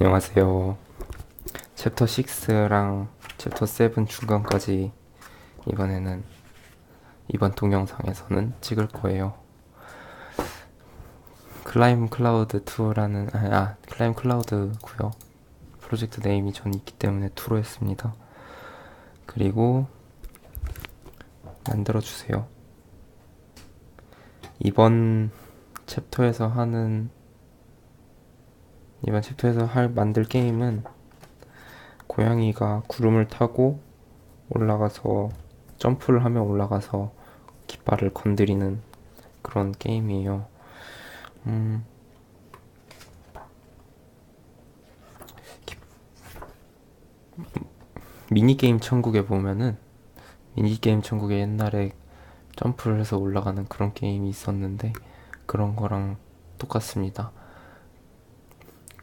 안녕하세요. 챕터 6랑 챕터 7 중간까지 이번에는 이번 동영상에서는 찍을 거예요. 클라임 클라우드 2라는 클라임 클라우드고요. 프로젝트 네임이 전 있기 때문에 2로 했습니다. 그리고 만들어 주세요. 이번 챕터에서 만들 게임은 고양이가 구름을 타고 올라가서 점프를 하며 올라가서 깃발을 건드리는 그런 게임이에요. 미니게임 천국에 보면은 미니게임 천국에 옛날에 점프를 해서 올라가는 그런 게임이 있었는데 그런 거랑 똑같습니다.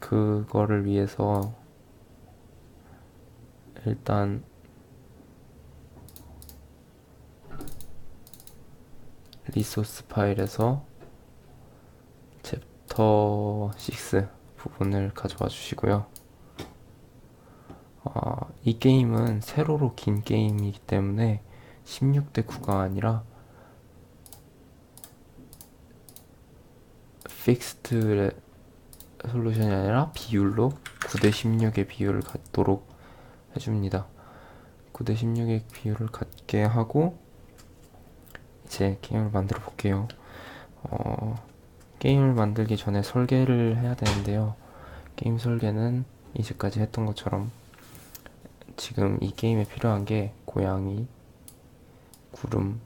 그거를 위해서 일단 리소스 파일에서 챕터 6 부분을 가져와 주시고요. 이 게임은 세로로 긴 게임이기 때문에 16대 9가 아니라 픽스드 솔루션이 아니라 비율로 9대 16의 비율을 갖도록 해줍니다. 9대 16의 비율을 갖게 하고 이제 게임을 만들어 볼게요. 게임을 만들기 전에 설계를 해야 되는데요. 게임 설계는 이제까지 했던 것처럼 지금 이 게임에 필요한 게 고양이, 구름,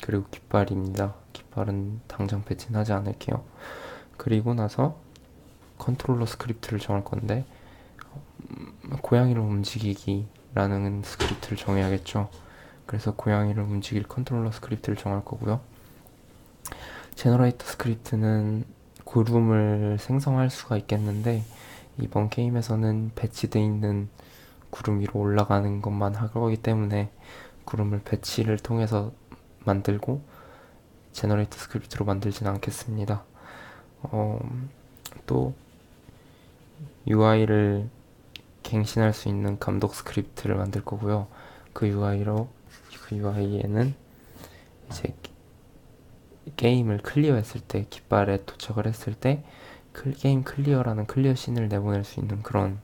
그리고 깃발입니다. 깃발은 당장 배치는 하지 않을게요. 그리고 나서 컨트롤러 스크립트를 정할 건데 고양이를 움직이기라는 스크립트를 정해야겠죠. 그래서 고양이를 움직일 컨트롤러 스크립트를 정할 거고요. 제너레이터 스크립트는 구름을 생성할 수가 있겠는데 이번 게임에서는 배치되어 있는 구름 위로 올라가는 것만 할 거기 때문에 구름을 배치를 통해서 만들고 제너레이터 스크립트로 만들진 않겠습니다. 또 UI를 갱신할 수 있는 감독 스크립트를 만들 거고요. 그 UI에는 이제 게임을 클리어했을 때, 깃발에 도착을 했을 때 게임 클리어라는 클리어 씬을 내보낼 수 있는 그런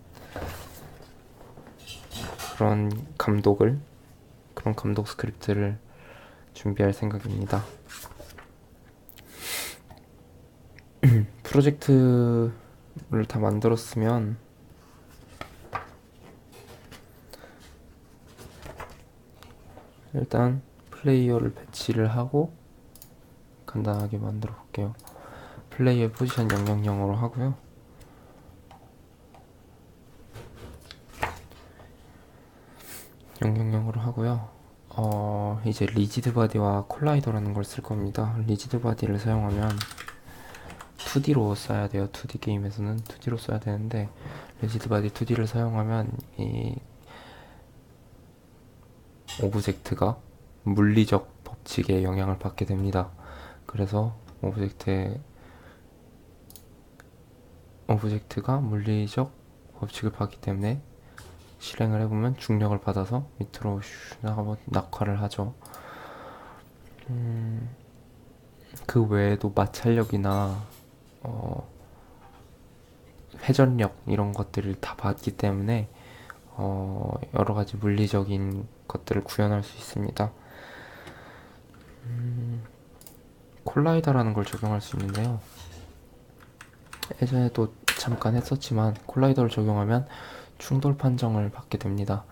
감독 스크립트를 준비할 생각입니다. 프로젝트를 다 만들었으면 일단 플레이어를 배치를 하고 간단하게 만들어 볼게요. 플레이어 포지션 000으로 하고요. 이제 리지드 바디와 콜라이더라는 걸 쓸 겁니다. 리지드 바디를 사용하면 2D로 써야 돼요. 2D 게임에서는 2D로 써야 되는데 리지드 바디 2D를 사용하면 이 오브젝트가 물리적 법칙에 영향을 받게 됩니다. 그래서 오브젝트가 물리적 법칙을 받기 때문에 실행을 해보면 중력을 받아서 밑으로 낙하를 하죠. 그 외에도 마찰력이나 회전력 이런 것들을 다 받기 때문에 여러 가지 물리적인 것들을 구현할 수 있습니다. 콜라이더라는 걸 적용할 수 있는데요. 예전에도 잠깐 했었지만 콜라이더를 적용하면 충돌 판정을 받게 됩니다.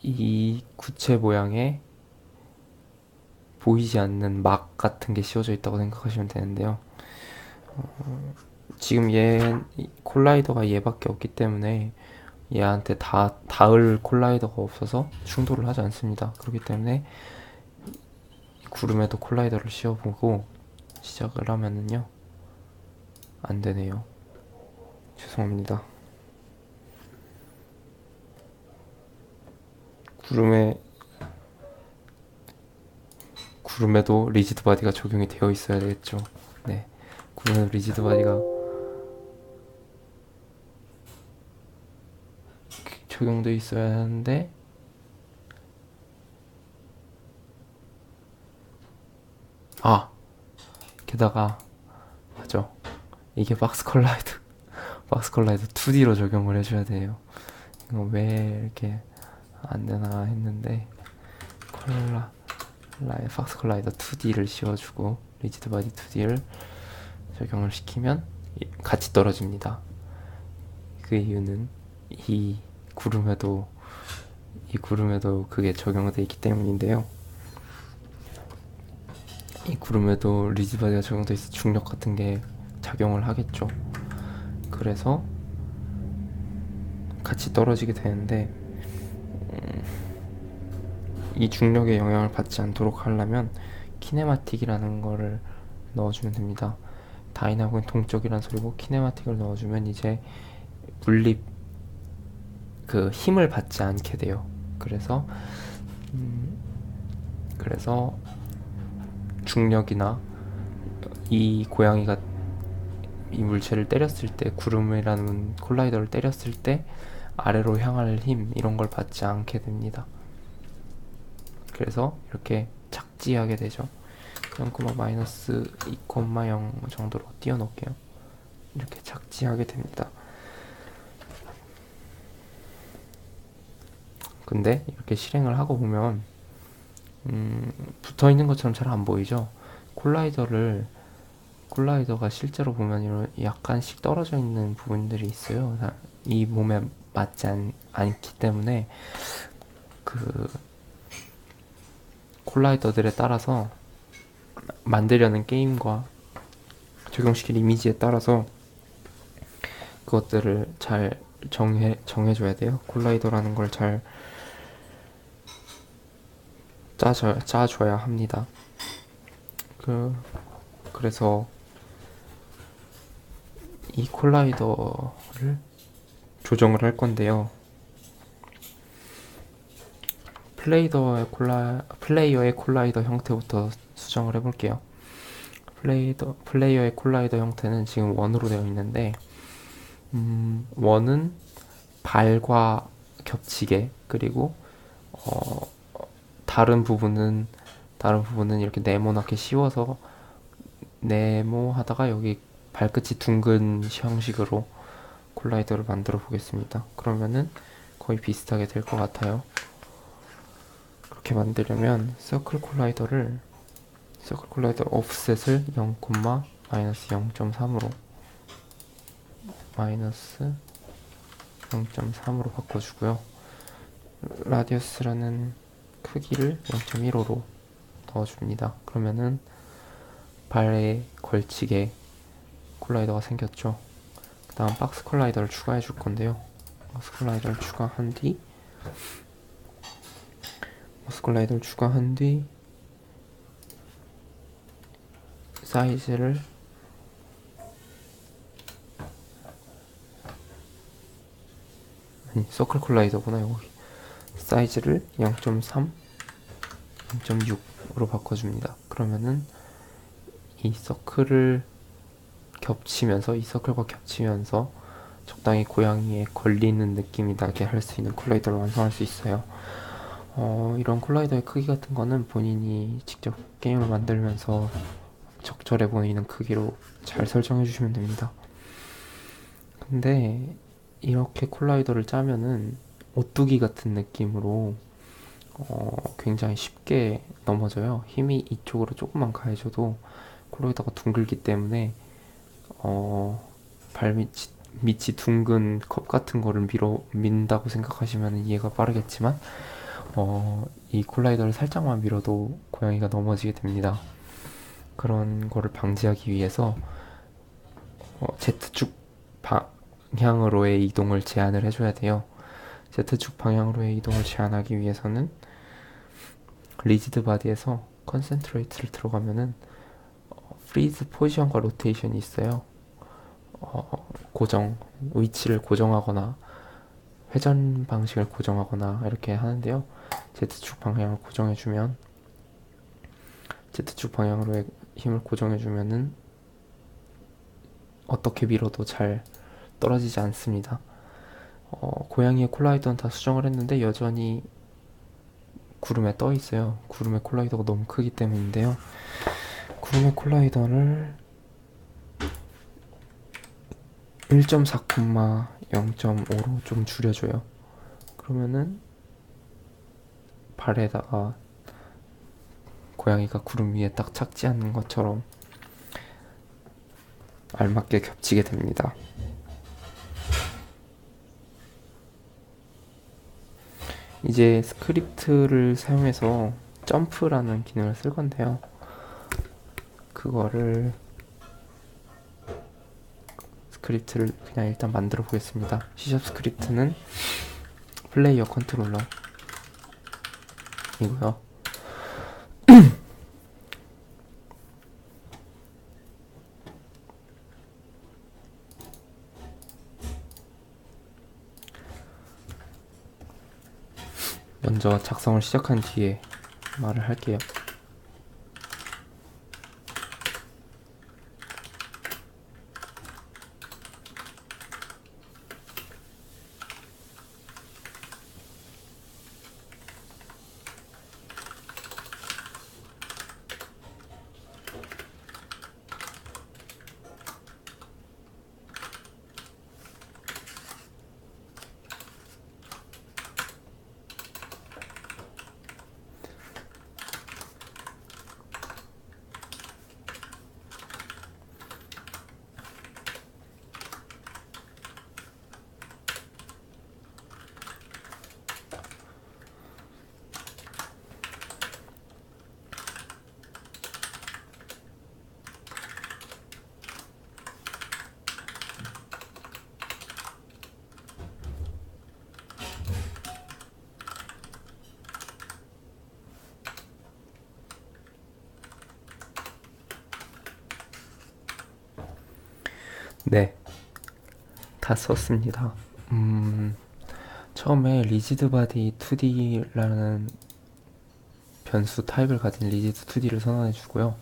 이 구체 모양에 보이지 않는 막 같은 게 씌워져 있다고 생각하시면 되는데요. 지금 콜라이더가 얘밖에 없기 때문에 얘한테 닿을 콜라이더가 없어서 충돌을 하지 않습니다. 그렇기 때문에 구름에도 콜라이더를 씌워보고 시작을 하면은요, 안 되네요. 죄송합니다. 구름에도 리지드 바디가 적용이 되어 있어야 되겠죠. 네. 구름에도 리지드 바디가 적용돼 있어야 하는데 게다가 맞아, 이게 박스 컬라이더 박스 컬라이더 2D로 적용을 해줘야 돼요. 이거 왜 이렇게 안 되나 했는데 박스 컬라이더 2D를 씌워주고 리지드 바디 2D를 적용을 시키면 같이 떨어집니다. 그 이유는 이 구름에도 그게 적용되어 있기 때문인데요. 이 구름에도 리지드 바디가 적용되어 있어 중력 같은 게 작용을 하겠죠. 그래서 같이 떨어지게 되는데 이 중력의 영향을 받지 않도록 하려면 키네마틱이라는 거를 넣어주면 됩니다. 다이나믹은 동적이란 소리고 키네마틱을 넣어주면 이제 물리 그 힘을 받지 않게 돼요. 그래서 중력이나 이 고양이가 이 물체를 때렸을 때, 구름이라는 콜라이더를 때렸을 때 아래로 향할 힘 이런 걸 받지 않게 됩니다. 그래서 이렇게 착지하게 되죠. 0, 마이너스 2,0 정도로 띄워놓을게요. 이렇게 착지하게 됩니다. 근데 이렇게 실행을 하고 보면 붙어있는 것처럼 잘 안 보이죠. 콜라이더가 실제로 보면 이런 약간씩 떨어져 있는 부분들이 있어요. 이 몸에 맞지 않기 때문에 그 콜라이더들에 따라서 만들려는 게임과 적용시킬 이미지에 따라서 그것들을 잘 정해줘야 돼요. 콜라이더라는 걸 잘 짜줘야 합니다. 그래서 이 콜라이더를 조정을 할 건데요. 플레이어의 콜라이더 형태부터 수정을 해볼게요. 플레이어의 콜라이더 형태는 지금 원으로 되어 있는데, 원은 발과 겹치게, 그리고 다른 부분은 이렇게 네모나게 씌워서 네모하다가 여기 발끝이 둥근 형식으로 콜라이더를 만들어 보겠습니다. 그러면은 거의 비슷하게 될 것 같아요. 그렇게 만들려면 서클 콜라이더 오프셋을 0, 마이너스 0.3으로 마이너스 0.3으로 바꿔주고요. 라디우스라는 크기를 0.15로 넣어줍니다. 그러면은 발에 걸치게 콜라이더가 생겼죠. 그 다음 박스 콜라이더를 추가해 줄 건데요. 박스 콜라이더를 추가한 뒤 사이즈를 서클 콜라이더구나. 여기 사이즈를 0.3, 0.6으로 바꿔줍니다. 그러면은 이 서클과 겹치면서 적당히 고양이에 걸리는 느낌이 나게 할 수 있는 콜라이더를 완성할 수 있어요. 이런 콜라이더의 크기 같은 거는 본인이 직접 게임을 만들면서 적절해 보이는 크기로 잘 설정해 주시면 됩니다. 근데 이렇게 콜라이더를 짜면은 오뚜기 같은 느낌으로 굉장히 쉽게 넘어져요. 힘이 이쪽으로 조금만 가해줘도 콜라이더가 둥글기 때문에 밑이 둥근 컵 같은 거를 민다고 생각하시면 이해가 빠르겠지만 이 콜라이더를 살짝만 밀어도 고양이가 넘어지게 됩니다. 그런 거를 방지하기 위해서 Z축 방향으로의 이동을 제한을 해줘야 돼요. Z축 방향으로의 이동을 제한하기 위해서는 리지드 바디에서 컨센트레이트를 들어가면은 프리즈 포지션과 로테이션이 있어요. 위치를 고정하거나 회전 방식을 고정하거나 이렇게 하는데요. Z축 방향을 고정해주면 Z축 방향으로의 힘을 고정해주면은 어떻게 밀어도 잘 떨어지지 않습니다. 고양이의 콜라이더는 다 수정을 했는데 여전히 구름에 떠 있어요. 구름의 콜라이더가 너무 크기 때문인데요. 구름의 콜라이더를 1.4, 0.5로 좀 줄여줘요. 그러면은 발에다가 고양이가 구름 위에 딱 착지하는 것처럼 알맞게 겹치게 됩니다. 이제 스크립트를 사용해서 점프라는 기능을 쓸 건데요. 그거를 스크립트를 그냥 일단 만들어 보겠습니다. C# 스크립트는 플레이어 컨트롤러이고요. 먼저 작성을 시작한 뒤에 말을 할게요. 네, 다 썼습니다. 처음에 리지드 바디 2D라는 변수 타입을 가진 리지드 2D를 선언해 주고요.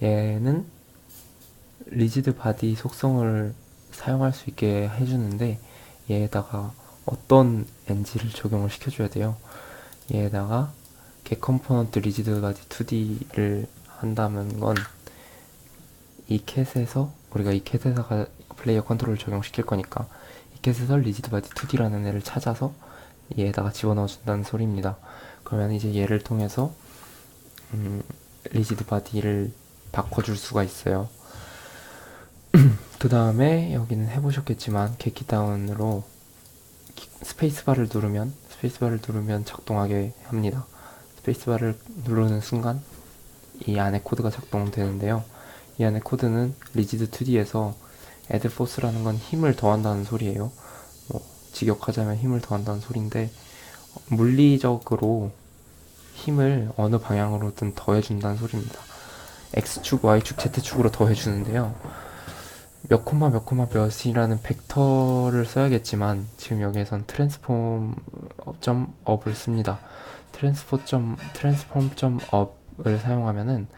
얘는 리지드 바디 속성을 사용할 수 있게 해주는데 얘에다가 어떤 NG를 적용을 시켜줘야 돼요. 얘에다가 get component 리지드 바디 2D를 한다는 건 이 캣에서 우리가 이 캣에다가 플레이어 컨트롤을 적용시킬 거니까 이 캣에서 리지드 바디 2D라는 애를 찾아서 얘에다가 집어넣어 준다는 소리입니다. 그러면 이제 얘를 통해서 리지드 바디를 바꿔줄 수가 있어요. 그 다음에 여기는 해보셨겠지만 getDown으로 스페이스바를 누르면 작동하게 합니다. 스페이스바를 누르는 순간 이 안에 코드가 작동되는데요. 이 안에 코드는 리지드 2D에서 add force라는 건 힘을 더한다는 소리예요. 직역하자면 힘을 더한다는 소리인데 물리적으로 힘을 어느 방향으로든 더해준다는 소리입니다. x축, y축, z축으로 더해주는데요. 몇 콤마 몇 콤마 몇이라는 벡터를 써야겠지만 지금 여기에선 transform.up을 씁니다. transform.up을 사용하면은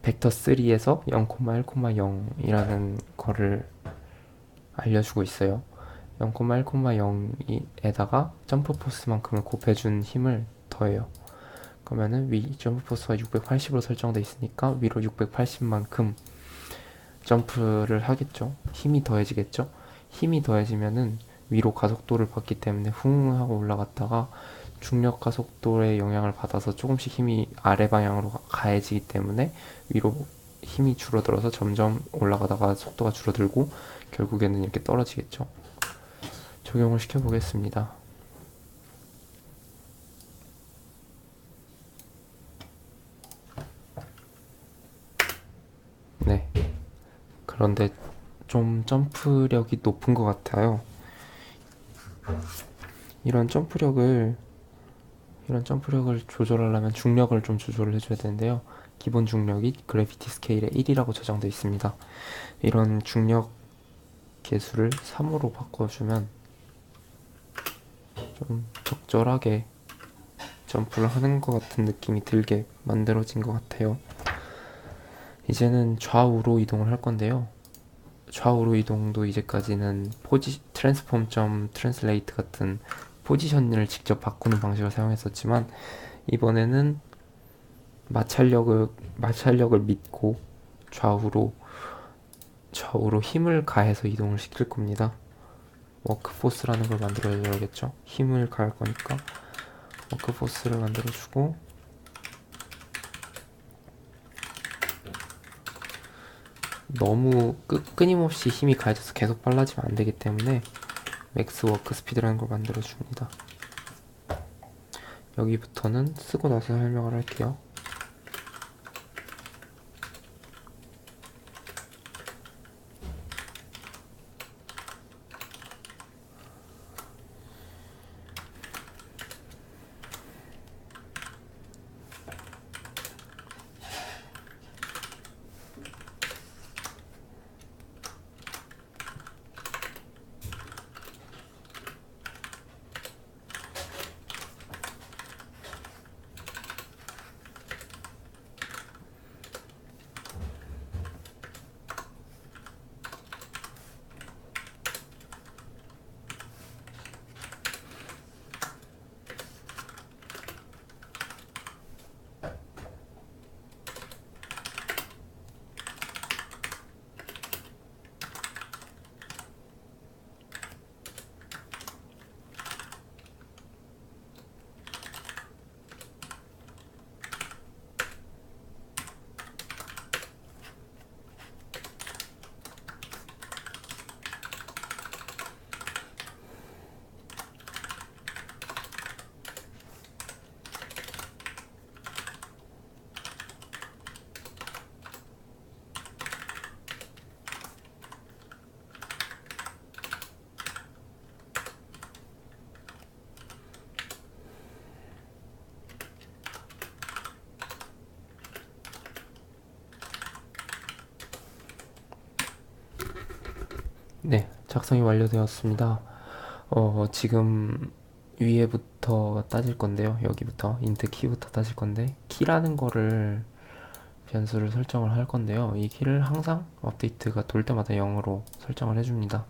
벡터 3에서 0,1,0이라는 거를 알려주고 있어요. 0,1,0에다가 점프 포스만큼을 곱해준 힘을 더해요. 그러면은 위 점프 포스가 680으로 설정돼 있으니까 위로 680만큼 점프를 하겠죠. 힘이 더해지겠죠. 힘이 더해지면은 위로 가속도를 받기 때문에 훅 하고 올라갔다가 중력 가속도의 영향을 받아서 조금씩 힘이 아래 방향으로 가해지기 때문에 위로 힘이 줄어들어서 점점 올라가다가 속도가 줄어들고 결국에는 이렇게 떨어지겠죠. 적용을 시켜보겠습니다. 네. 그런데 좀 점프력이 높은 것 같아요. 이런 점프력을 조절하려면 중력을 좀 조절을 해줘야 되는데요. 기본 중력이 그래비티 스케일의 1이라고 저장되어 있습니다. 이런 중력 계수를 3으로 바꿔주면 좀 적절하게 점프를 하는 것 같은 느낌이 들게 만들어진 것 같아요. 이제는 좌우로 이동을 할 건데요. 좌우로 이동도 이제까지는 트랜스폼 점 트랜슬레이트 같은 포지션을 직접 바꾸는 방식을 사용했었지만, 이번에는 마찰력을 믿고 좌우로 힘을 가해서 이동을 시킬 겁니다. 워크포스라는 걸 만들어줘야겠죠. 힘을 가할 거니까 워크포스를 만들어주고, 너무 끊임없이 힘이 가해져서 계속 빨라지면 안 되기 때문에 맥스 워크 스피드라는 걸 만들어줍니다. 여기부터는 쓰고 나서 설명을 할게요. 네, 작성이 완료되었습니다. 지금 위에부터 따질 건데요. 여기부터 인트 키부터 따질 건데, 키라는 거를 변수를 설정을 할 건데요. 이 키를 항상 업데이트가 돌 때마다 0으로 설정을 해줍니다.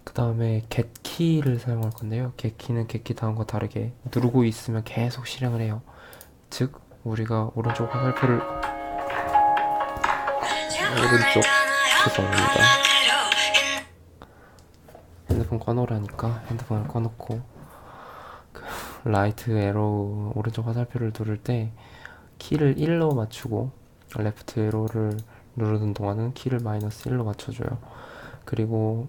그 다음에 get 키를 사용할 건데요. get 키는 get 키 다음과 다르게 누르고 있으면 계속 실행을 해요. 즉 우리가 오른쪽 화살표를 죄송합니다. 핸드폰 꺼놓으라니까 핸드폰을 꺼놓고, 라이트 에로우 오른쪽 화살표를 누를 때 키를 1로 맞추고 레프트 에로를 누르는 동안은 키를 마이너스 1로 맞춰줘요. 그리고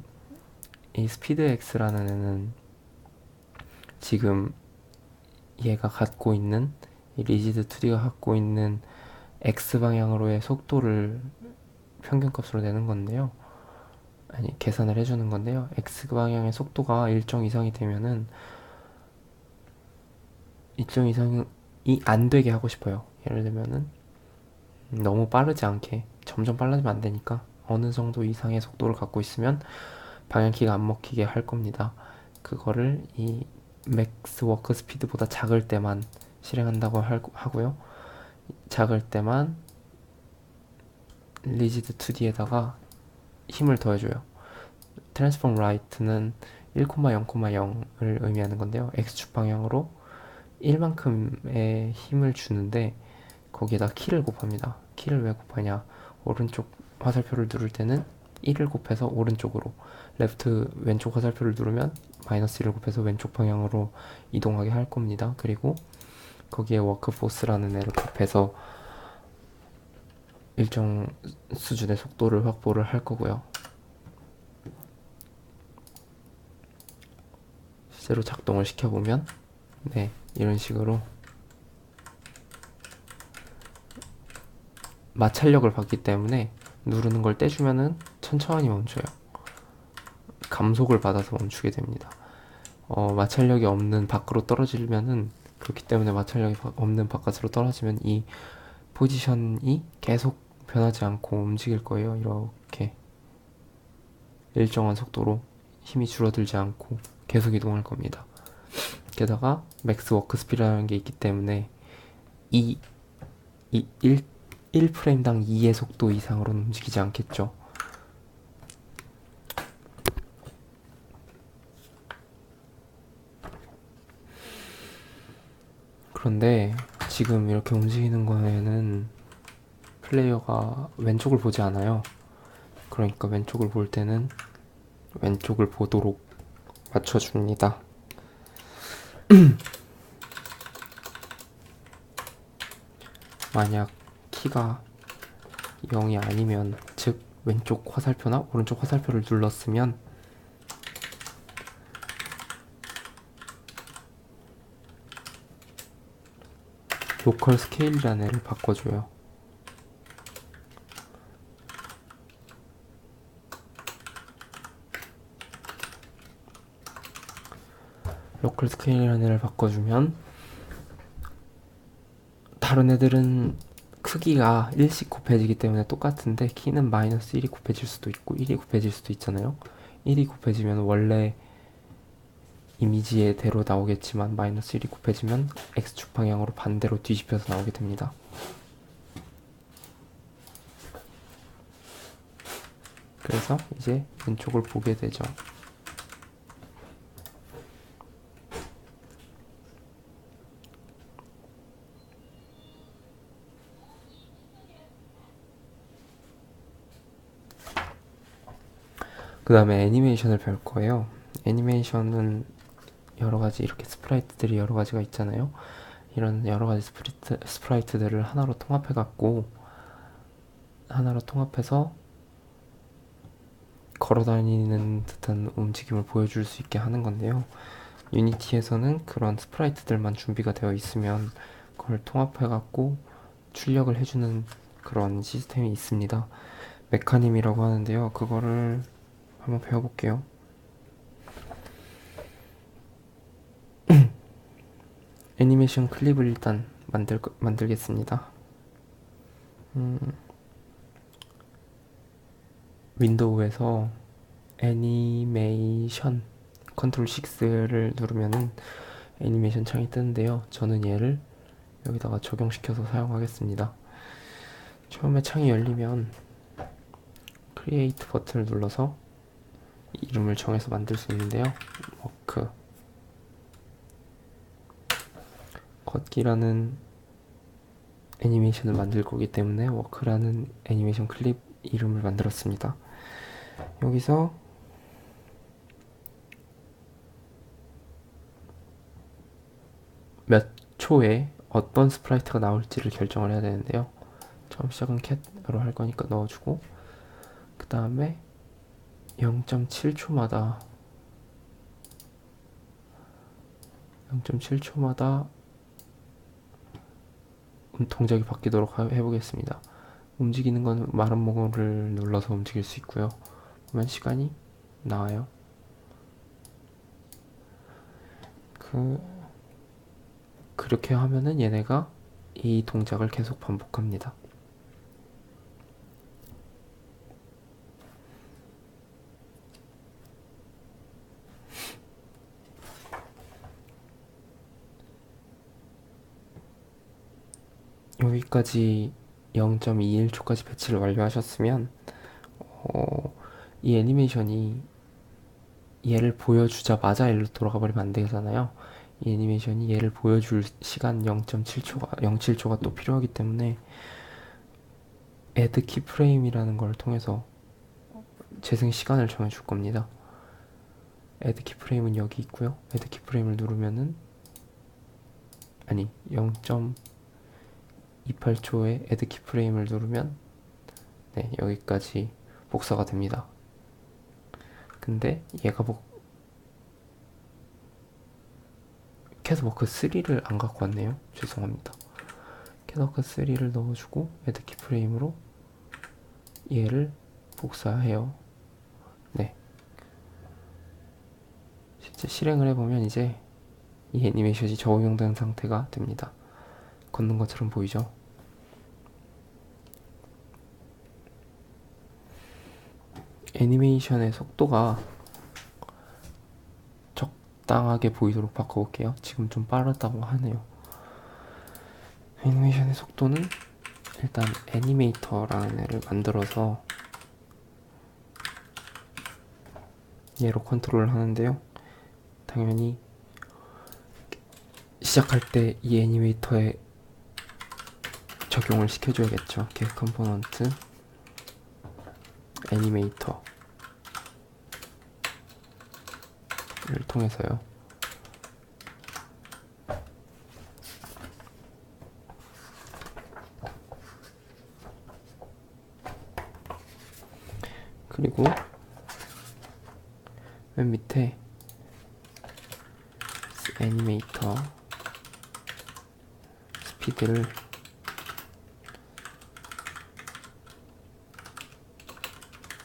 이 스피드 X라는 애는 지금 얘가 갖고 있는, 이 리지드 2D가 갖고 있는 X 방향으로의 속도를 평균값으로 내는 건데요. 아니, 계산을 해주는 건데요. X 방향의 속도가 일정 이상이 되면은, 일정 이상이 안 되게 하고 싶어요. 예를 들면은 너무 빠르지 않게, 점점 빨라지면 안 되니까 어느 정도 이상의 속도를 갖고 있으면 방향키가 안 먹히게 할 겁니다. 그거를 이 맥스 워크 스피드보다 작을 때만 실행한다고 하고요. 작을 때만 리지드 2D에다가 힘을 더해줘요. 트랜스폼 라이트는 1,0,0을 의미하는 건데요. X축 방향으로 1만큼의 힘을 주는데, 거기에다 키를 곱합니다. 키를 왜 곱하냐, 오른쪽 화살표를 누를 때는 1을 곱해서 오른쪽으로, 왼쪽 화살표를 누르면 마이너스 1을 곱해서 왼쪽 방향으로 이동하게 할 겁니다. 그리고 거기에 워크포스라는 애를 곱해서 일정 수준의 속도를 확보를 할 거고요. 실제로 작동을 시켜보면, 네, 이런 식으로 마찰력을 받기 때문에 누르는 걸 떼주면은 천천히 멈춰요. 감속을 받아서 멈추게 됩니다. 마찰력이 없는 밖으로 떨어지면은, 그렇기 때문에 마찰력이 없는 바깥으로 떨어지면 이 포지션이 계속 변하지 않고 움직일 거예요. 이렇게 일정한 속도로 힘이 줄어들지 않고 계속 이동할 겁니다. 게다가 맥스 워크 스피드라는 게 있기 때문에 1프레임당 2의 속도 이상으로는 움직이지 않겠죠. 그런데 지금 이렇게 움직이는 거에는 플레이어가 왼쪽을 보지 않아요. 그러니까 왼쪽을 볼 때는 왼쪽을 보도록 맞춰줍니다. 만약 키가 0이 아니면, 즉 왼쪽 화살표나 오른쪽 화살표를 눌렀으면 로컬 스케일이라는 애를 바꿔줘요. 로컬 스케일이라는 애를 바꿔주면 다른 애들은 크기가 1씩 곱해지기 때문에 똑같은데 키는 마이너스 1이 곱해질 수도 있고 1이 곱해질 수도 있잖아요. 1이 곱해지면 원래 이미지의 대로 나오겠지만 마이너스 1이 곱해지면 X축 방향으로 반대로 뒤집혀서 나오게 됩니다. 그래서 이제 왼쪽을 보게 되죠. 그 다음에 애니메이션을 배울 거예요. 애니메이션은 여러가지 이렇게 스프라이트들이 여러가지가 있잖아요. 이런 여러가지 스프라이트들을 하나로 통합해서 걸어다니는 듯한 움직임을 보여줄 수 있게 하는 건데요. 유니티에서는 그런 스프라이트들만 준비가 되어 있으면 그걸 통합해갖고 출력을 해주는 그런 시스템이 있습니다. 메카님이라고 하는데요. 그거를 한번 배워볼게요. 애니메이션 클립을 일단 만들겠습니다. 윈도우에서 애니메이션 컨트롤 6를 누르면은 애니메이션 창이 뜨는데요. 저는 얘를 여기다가 적용시켜서 사용하겠습니다. 처음에 창이 열리면 크리에이트 버튼을 눌러서 이름을 정해서 만들 수 있는데요. 워크 걷기라는 애니메이션을 만들 거기 때문에 워크라는 애니메이션 클립 이름을 만들었습니다. 여기서 몇 초에 어떤 스프라이트가 나올지를 결정을 해야 되는데요. 처음 시작은 캣으로 할 거니까 넣어주고, 그 다음에 0.7초마다 동작이 바뀌도록 해보겠습니다. 움직이는 건 마름모를 눌러서 움직일 수 있고요. 보면 시간이 나와요. 그렇게 하면은 얘네가 이 동작을 계속 반복합니다. 여기까지 0.21초까지 배치를 완료하셨으면 이 애니메이션이 얘를 보여주자마자 일로 돌아가 버리면 안 되잖아요. 이 애니메이션이 얘를 보여줄 시간 0.7초가 또 필요하기 때문에 add keyframe이라는 걸 통해서 재생 시간을 정해줄 겁니다. add keyframe은 여기 있고요. add keyframe을 누르면은 0.28초에 add keyframe을 누르면 여기까지 복사가 됩니다. 근데 얘가 캣워크 3를 안 갖고 왔네요. 죄송합니다. 캣워크 3를 넣어주고 add keyframe으로 얘를 복사해요. 실제 실행을 해보면 이제 이 애니메이션이 적용된 상태가 됩니다. 걷는 것처럼 보이죠? 애니메이션의 속도가 적당하게 보이도록 바꿔볼게요. 지금 좀 빠르다고 하네요. 애니메이션의 속도는 일단 애니메이터라는 애를 만들어서 얘로 컨트롤을 하는데요. 당연히 시작할 때 이 애니메이터에 적용을 시켜줘야겠죠. get 컴포넌트 애니메이터를 통해서요. 그리고 맨 밑에 애니메이터 스피드를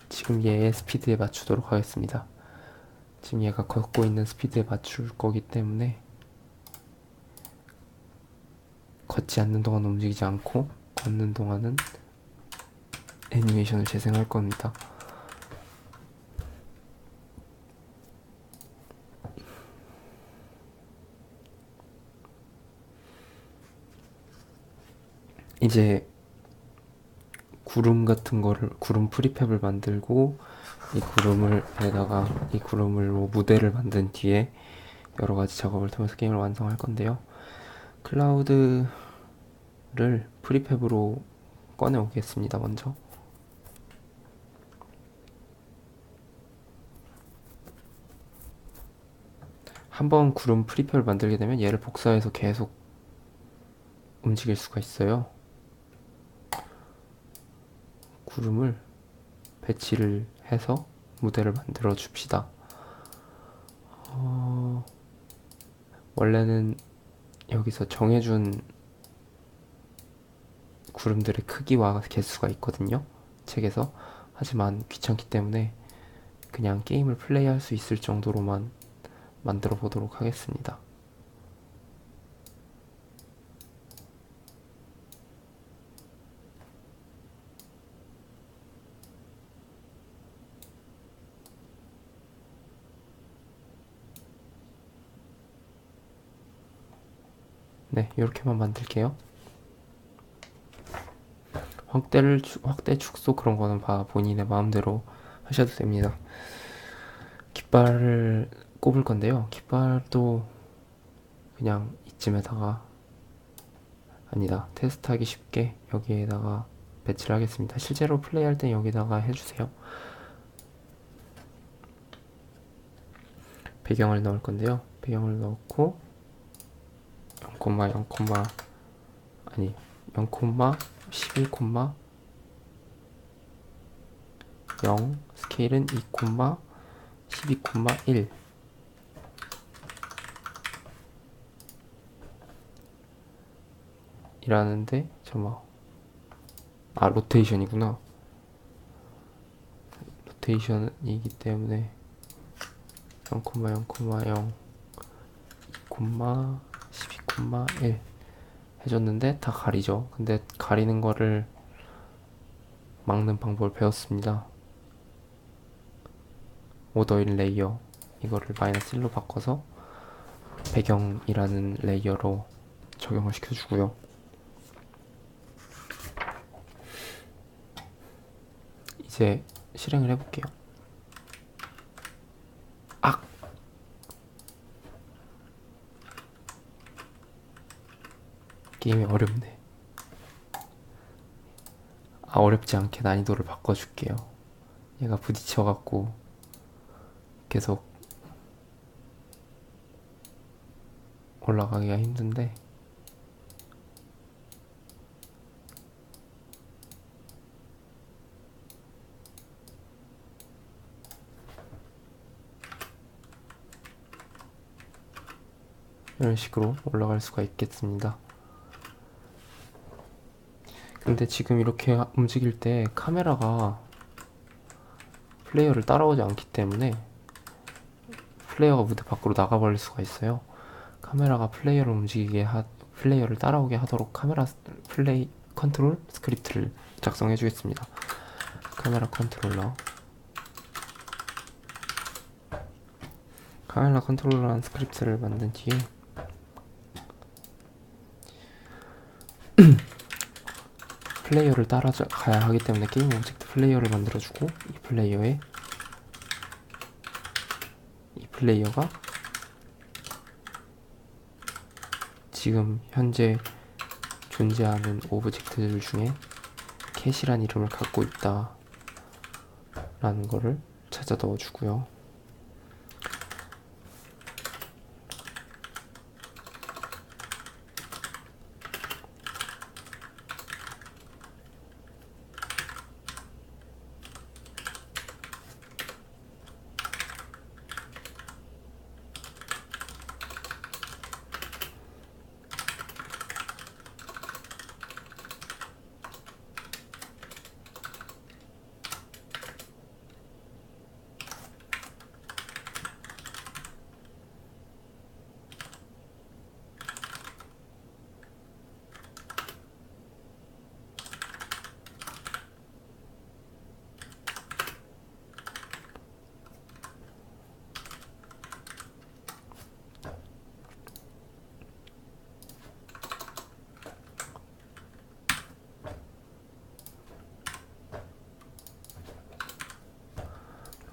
지금 얘의 스피드에 맞추도록 하겠습니다. 지금 얘가 걷고 있는 스피드에 맞출 거기 때문에 걷지 않는 동안 움직이지 않고 걷는 동안은 애니메이션을 재생할 겁니다. 이제 구름 같은 거를 구름 프리팹을 만들고 이 구름으로 무대를 만든 뒤에 여러 가지 작업을 통해서 게임을 완성할 건데요. 클라우드를 프리팹으로 꺼내 오겠습니다. 먼저 한번 구름 프리팹을 만들게 되면 얘를 복사해서 계속 움직일 수가 있어요. 구름을 배치를 해서 무대를 만들어 줍시다. 원래는 여기서 정해준 구름들의 크기와 개수가 있거든요, 책에서. 하지만 귀찮기 때문에 그냥 게임을 플레이할 수 있을 정도로만 만들어 보도록 하겠습니다. 네, 이렇게만 만들게요. 확대 축소 그런 거는 본인의 마음대로 하셔도 됩니다. 깃발을 꼽을 건데요. 깃발도 그냥 이쯤에다가, 아니다, 테스트하기 쉽게 여기에다가 배치를 하겠습니다. 실제로 플레이할 때 여기다가 해주세요. 배경을 넣을 건데요. 배경을 넣고 0,11,0 스케일은 2,12,1 이라는데 로테이션이구나. 로테이션이기 때문에 0,0,0 2,12,1 해줬는데 다 가리죠. 근데 가리는 거를 막는 방법을 배웠습니다. 오더인 레이어, 이거를 -1로 바꿔서 배경이라는 레이어로 적용을 시켜주고요. 이제 실행을 해볼게요. 게임이 어렵네. 어렵지 않게 난이도를 바꿔줄게요. 얘가 부딪혀갖고 계속 올라가기가 힘든데, 이런 식으로 올라갈 수가 있겠습니다. 근데 지금 이렇게 움직일 때 카메라가 플레이어를 따라오지 않기 때문에 플레이어가 무대 밖으로 나가버릴 수가 있어요. 카메라가 플레이어를 따라오게 하도록 카메라 플레이 컨트롤 스크립트를 작성해 주겠습니다. 카메라 컨트롤러라는 스크립트를 만든 뒤에 플레이어를 따라가야 하기 때문에 게임 오브젝트 플레이어를 만들어주고, 이 플레이어가 지금 현재 존재하는 오브젝트들 중에 캣이란 이름을 갖고 있다 라는 거를 찾아 넣어주고요.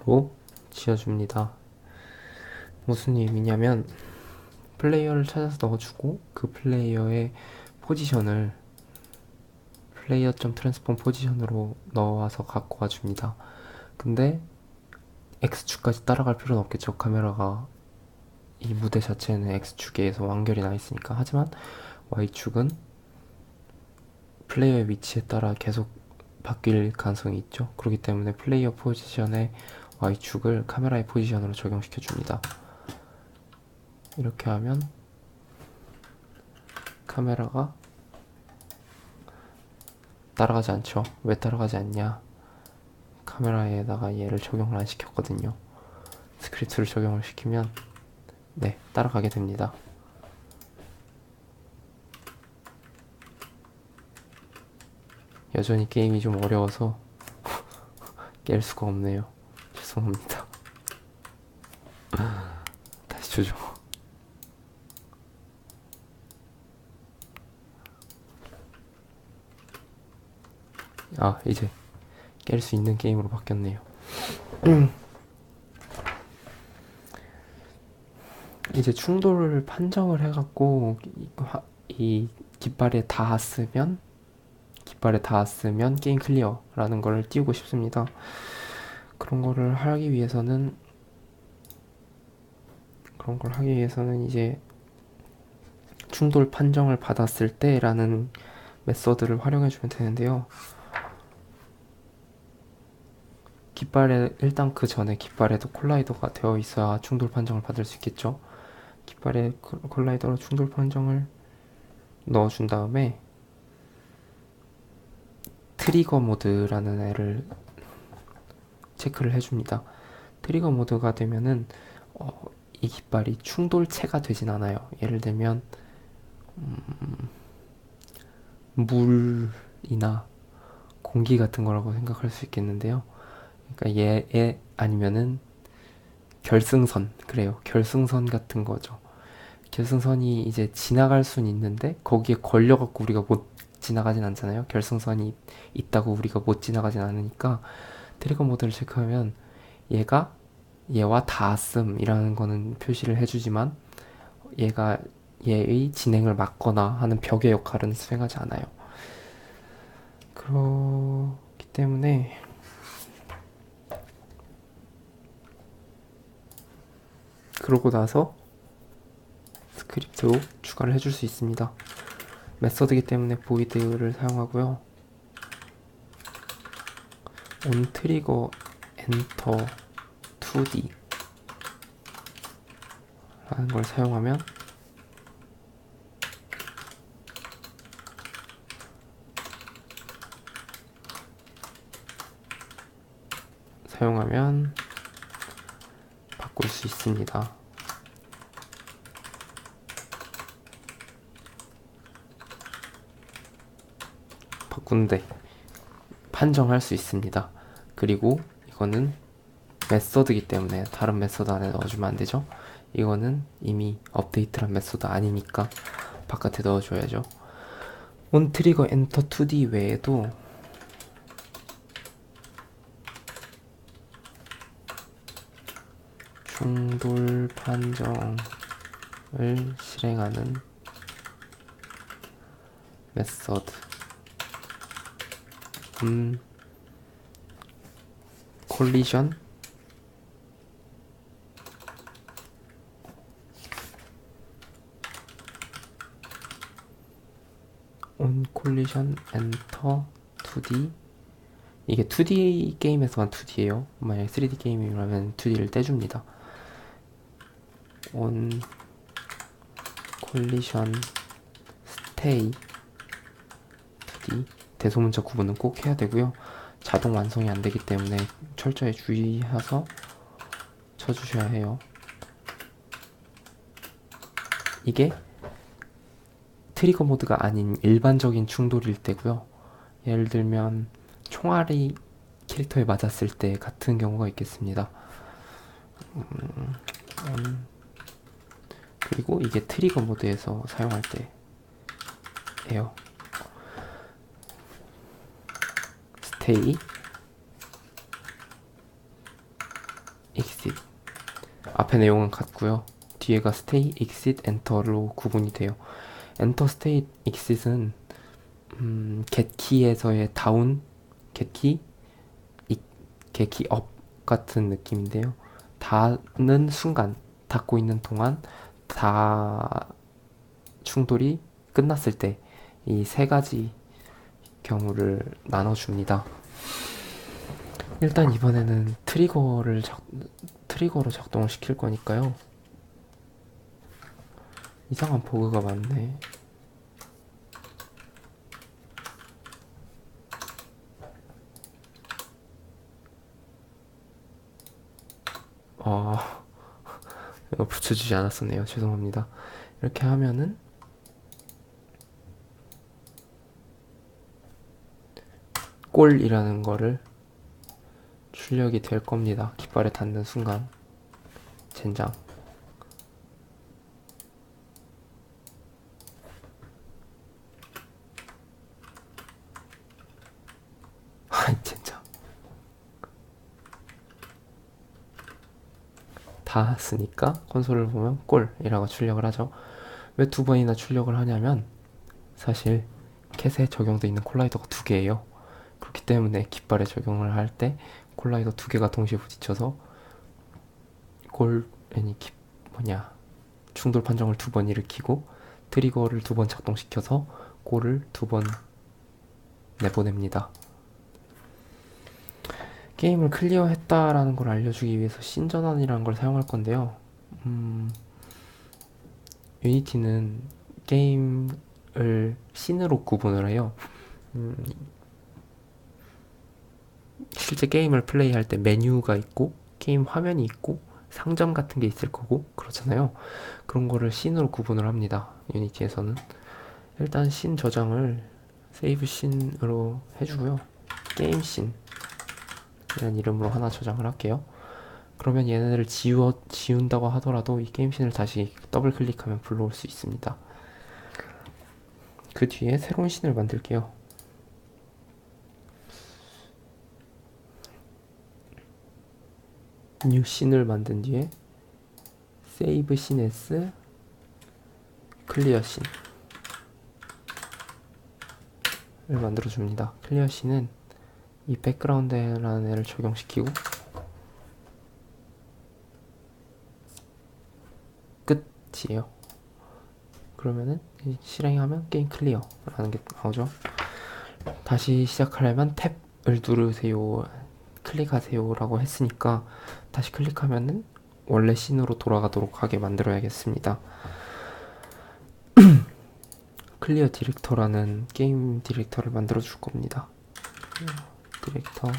로 지어줍니다. 무슨 의미냐면 플레이어를 찾아서 넣어주고 그 플레이어의 포지션을 플레이어.트랜스폼 포지션으로 넣어와서 갖고 와줍니다. 근데 X축까지 따라갈 필요는 없겠죠. 카메라가 이 무대 자체는 X축에서 완결이 나 있으니까. 하지만 Y축은 플레이어의 위치에 따라 계속 바뀔 가능성이 있죠. 그렇기 때문에 플레이어 포지션의 Y축을 카메라의 포지션으로 적용시켜 줍니다. 이렇게 하면 카메라가 따라가지 않죠. 왜 따라가지 않냐? 카메라에다가 얘를 적용을 안 시켰거든요. 스크립트를 적용을 시키면 네, 따라가게 됩니다. 여전히 게임이 좀 어려워서 깰 수가 없네요. 죄송합니다. 다시 조정. 아, 이제 깰 수 있는 게임으로 바뀌었네요. 이제 충돌을 판정을 해갖고 이 깃발에 닿았으면 게임 클리어라는 걸 띄우고 싶습니다. 그런 걸 하기 위해서는 이제 충돌 판정을 받았을 때라는 메서드를 활용해주면 되는데요. 깃발에 일단 그 전에 깃발에도 콜라이더가 되어 있어야 충돌 판정을 받을 수 있겠죠. 깃발에 콜라이더로 충돌 판정을 넣어준 다음에 트리거 모드라는 애를 체크를 해줍니다. 트리거 모드가 되면은 이 깃발이 충돌체가 되진 않아요. 예를 들면 물이나 공기 같은 거라고 생각할 수 있겠는데요. 그러니까 얘 아니면은 결승선, 그래요. 결승선 같은 거죠. 결승선이 이제 지나갈 수는 있는데 거기에 걸려갖고 우리가 못 지나가진 않잖아요. 결승선이 있다고 우리가 못 지나가진 않으니까 트리거 모드를 체크하면 얘와 닿았음이라는 거는 표시를 해주지만 얘의 진행을 막거나 하는 벽의 역할은 수행하지 않아요. 그렇기 때문에 그러고 나서 스크립트로 추가를 해줄 수 있습니다. 메서드이기 때문에 void를 사용하고요. onTrigger enter 2D 라는 걸 사용하면 바꿀 수 있습니다. 바꾼데 판정할 수 있습니다. 그리고 이거는 메서드이기 때문에 다른 메서드 안에 넣어주면 안 되죠. 이거는 이미 업데이트란 메서드 아니니까 바깥에 넣어줘야죠. onTrigger enter 2D 외에도 충돌 판정을 실행하는 메서드 콜리전 온 콜리전 엔터 2D. 이게 2D 게임에서만 2D예요. 만약에 3D 게임이라면 2D를 떼줍니다. 온 콜리전 스테이 2D. 대소문자 구분은 꼭 해야 되고요. 자동 완성이 안 되기 때문에 철저히 주의해서 쳐주셔야 해요. 이게 트리거 모드가 아닌 일반적인 충돌일 때고요. 예를 들면 총알이 캐릭터에 맞았을 때 같은 경우가 있겠습니다. 그리고 이게 트리거 모드에서 사용할 때예요. 스테이 exit. 앞에 내용은 같고요. 뒤에가 stay, exit, enter로 구분이 돼요. enter, stay, exit은 getKey에서의 다운, getKey, getKey up 같은 느낌인데요. 닫는 순간, 닫고 있는 동안 다 충돌이 끝났을 때 이 세 가지 경우를 나눠줍니다. 일단 이번에는 트리거로 작동을 시킬 거니까요. 이상한 버그가 많네. 이거 붙여주지 않았었네요. 죄송합니다. 이렇게 하면은 꼴이라는 거를 출력이 될 겁니다. 깃발에 닿는 순간. 젠장. 젠장. 닿았으니까 콘솔을 보면 꼴이라고 출력을 하죠. 왜 두 번이나 출력을 하냐면 사실 캣에 적용되어 있는 콜라이더가 두 개예요. 그렇기 때문에 깃발에 적용을 할 때 콜라이더 두 개가 동시에 부딪혀서 충돌 판정을 두 번 일으키고 트리거를 두 번 작동시켜서 골을 두 번 내보냅니다. 게임을 클리어했다라는 걸 알려주기 위해서 신전환이라는 걸 사용할 건데요. 유니티는 게임을 씬으로 구분을 해요. 실제 게임을 플레이할 때 메뉴가 있고 게임 화면이 있고 상점 같은 게 있을 거고 그렇잖아요. 그런 거를 씬으로 구분을 합니다. 유니티에서는. 일단 씬 저장을 세이브 씬으로 해주고요. 게임 씬 이런 이름으로 하나 저장을 할게요. 그러면 얘네들을 지운다고 하더라도 이 게임 씬을 다시 더블 클릭하면 불러올 수 있습니다. 그 뒤에 새로운 씬을 만들게요. 뉴 씬을 만든 뒤에 세이브 씬 as 클리어 씬을 만들어 줍니다. 클리어 씬은 이 백그라운드라는 애를 적용시키고 끝이에요. 그러면은 실행하면 게임 클리어라는 게 나오죠. 다시 시작하려면 탭을 누르세요, 클릭하세요 라고 했으니까 다시 클릭하면은 원래 씬으로 돌아가도록 하게 만들어야겠습니다. 클리어 디렉터라는 게임 디렉터를 만들어 줄 겁니다. 디렉터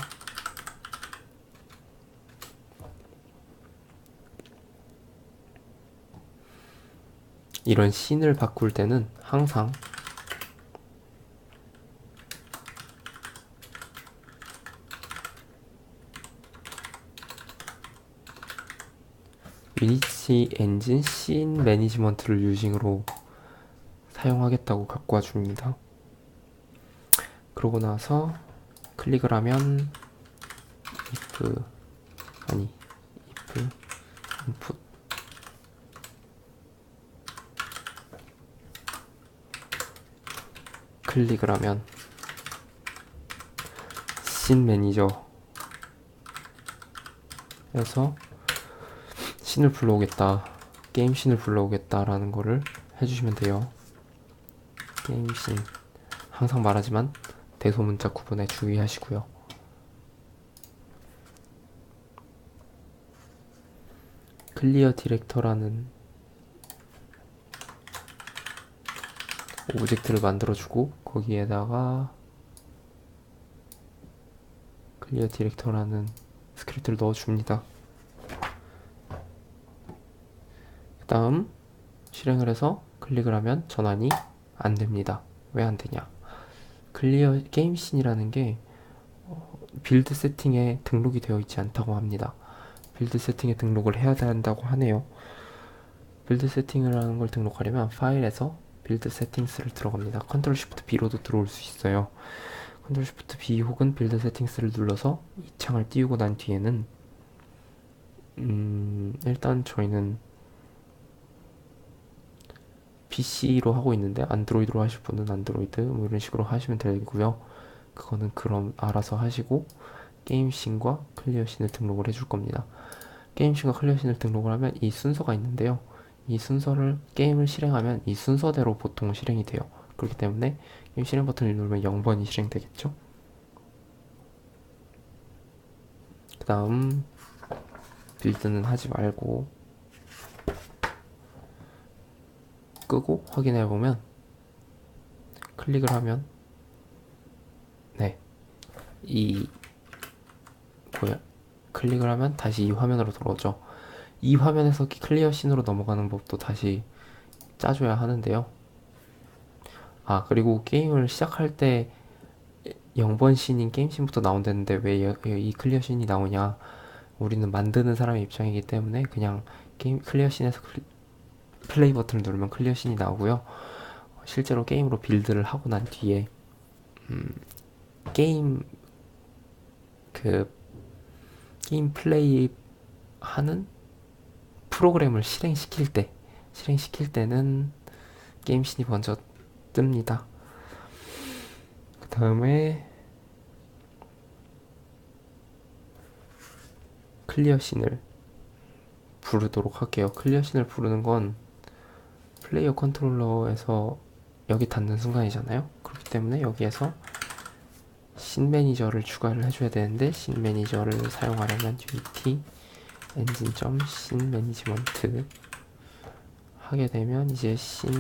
이런 씬을 바꿀 때는 항상 유니티 엔진 씬 매니지먼트를 유징으로 사용하겠다고 갖고 와줍니다. 그러고 나서 클릭을 하면 if input 클릭을 하면 씬 매니저에서 씬을 불러오겠다, 게임 씬을 불러오겠다 라는 거를 해주시면 돼요. 게임 씬, 항상 말하지만 대소문자 구분에 주의하시고요. 클리어 디렉터라는 오브젝트를 만들어주고 거기에다가 클리어 디렉터라는 스크립트를 넣어줍니다. 그 다음 실행을 해서 클릭을 하면 전환이 안 됩니다. 왜 안 되냐? 클리어 게임 씬이라는 게 빌드 세팅에 등록이 되어 있지 않다고 합니다. 빌드 세팅에 등록을 해야 한다고 하네요. 빌드 세팅을 하는 걸 등록하려면 파일에서 빌드 세팅스를 들어갑니다. 컨트롤 쉬프트 B로도 들어올 수 있어요. 컨트롤 쉬프트 B 혹은 빌드 세팅스를 눌러서 이 창을 띄우고 난 뒤에는 일단 저희는 PC로 하고 있는데 안드로이드로 하실 분은 안드로이드 뭐 이런 식으로 하시면 되고요. 그거는 그럼 알아서 하시고 게임씬과 클리어씬을 등록을 해줄 겁니다. 게임씬과 클리어씬을 등록을 하면 이 순서가 있는데요. 이 순서를 게임을 실행하면 이 순서대로 보통 실행이 돼요. 그렇기 때문에 게임 실행 버튼을 누르면 0번이 실행되겠죠. 그 다음 빌드는 하지 말고 끄고 확인해보면 클릭을 하면 클릭을 하면 다시 이 화면으로 돌아오죠. 이 화면에서 클리어 씬으로 넘어가는 법도 다시 짜줘야 하는데요. 그리고 게임을 시작할 때 0번 씬인 게임 씬부터 나온다는데 왜 이 클리어 씬이 나오냐? 우리는 만드는 사람의 입장이기 때문에 그냥 게임 클리어 씬에서 플레이 버튼을 누르면 클리어 씬이 나오고요. 실제로 게임으로 빌드를 하고 난 뒤에 게임 플레이 하는 프로그램을 실행시킬 때는 게임 씬이 먼저 뜹니다. 그 다음에 클리어 씬을 부르도록 할게요. 클리어 씬을 부르는 건 플레이어 컨트롤러에서 여기 닿는 순간이잖아요. 그렇기 때문에 여기에서 씬 매니저를 추가를 해줘야 되는데 씬 매니저를 사용하려면 ut engine.씬 매니지먼트 하게 되면 이제 씬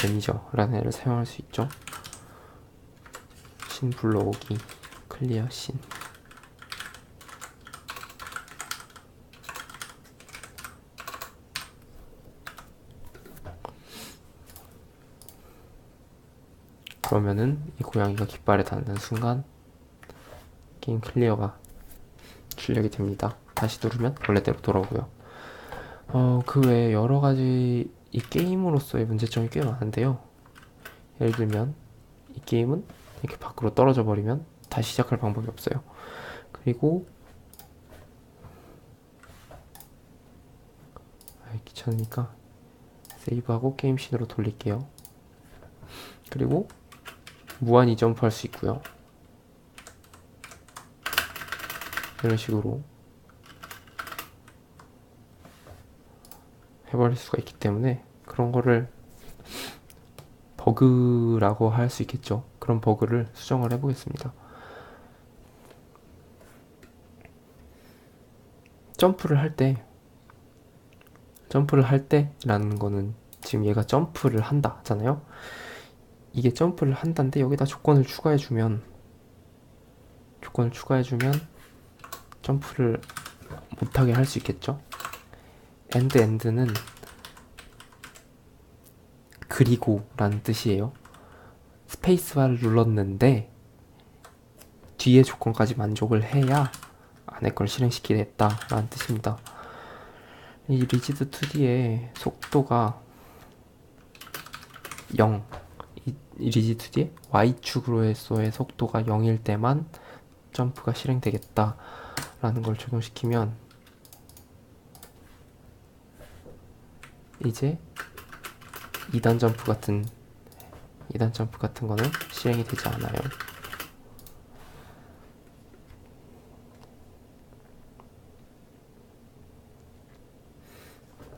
매니저라는 애를 사용할 수 있죠. 씬 불러오기 클리어 씬 그러면은 이 고양이가 깃발에 닿는 순간 게임 클리어가 출력이 됩니다. 다시 누르면 원래대로 돌아오고요. 그 외에 여러 가지 이 게임으로서의 문제점이 꽤 많은데요. 예를 들면 이 게임은 이렇게 밖으로 떨어져 버리면 다시 시작할 방법이 없어요. 그리고 귀찮으니까 세이브하고 게임 씬으로 돌릴게요. 그리고 무한히 점프할 수 있고요. 이런 식으로 해버릴 수가 있기 때문에 그런 거를 버그라고 할 수 있겠죠. 그런 버그를 수정을 해보겠습니다. 점프를 할 때라는 거는 지금 얘가 점프를 한다 하잖아요. 이게 점프를 한다는데 여기다 조건을 추가해주면 점프를 못하게 할 수 있겠죠. end는 그리고 라는 뜻이에요. 스페이스바를 눌렀는데 뒤에 조건까지 만족을 해야 안에 걸 실행시키겠다 라는 뜻입니다. 이 리지드 2D의 속도가 0, 이 리지드 2D의 Y축으로서의 속도가 0일 때만 점프가 실행되겠다 라는 걸 적용시키면 이제 2단 점프 같은 2단 점프 같은 거는 실행이 되지 않아요.